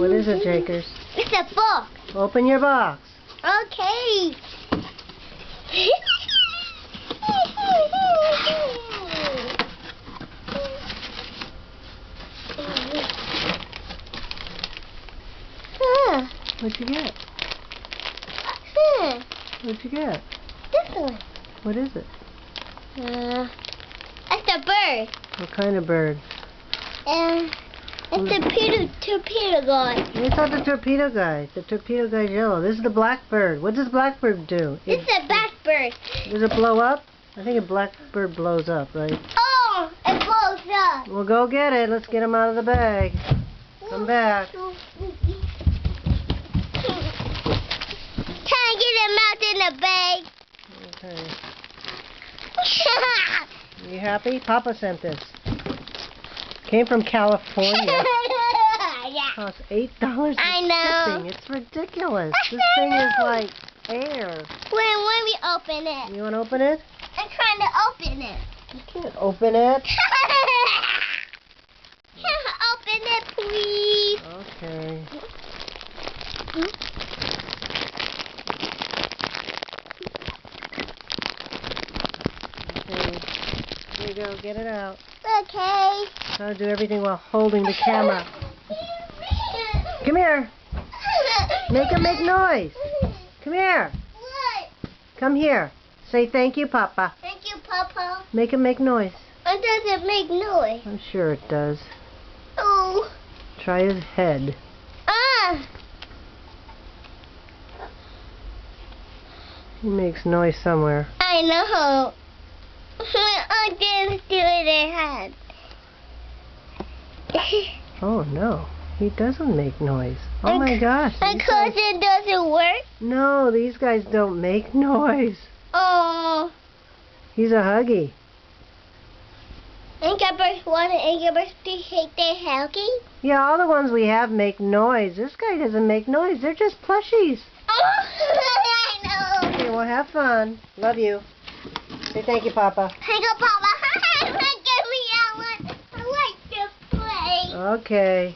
What is it, Jakers? It's a box. Open your box. Okay. What'd you get? What'd you get? This one. What is it? It's a bird. What kind of bird? It's a torpedo guy. It's not the torpedo guy. The torpedo guy's yellow. This is the blackbird. What does blackbird do? It's a blackbird. Does it blow up? I think a blackbird blows up, right? Oh, it blows up. Well, go get it. Let's get him out of the bag. Come back. Try to get him out in the bag. Okay. You happy? Papa sent this. Came from California. Yeah. Costs $8 I know. shipping. It's ridiculous. This thing is like air. When we open it. You want to open it? I'm trying to open it. You can't open it. Open it, please. Okay. Okay. Here you go. Get it out. Okay. Try to do everything while holding the camera. Come here. Make him make noise. Come here. What? Come here. Say thank you, Papa. Thank you, Papa. Make him make noise. It doesn't make noise. I'm sure it does. Oh. Try his head. Ah. He makes noise somewhere. I know. I didn't do it in hand. Oh no, he doesn't make noise. Oh my gosh. Because it doesn't work? No, these guys don't make noise. Oh. He's a huggy. Incubus 1 and Incubus 3 hate their hugging? Yeah, all the ones we have make noise. This guy doesn't make noise. They're just plushies. Oh, I know. Okay, well, have fun. Love you. Say thank you, Papa. Thank you, Papa. Give me that one. I like to play. Okay.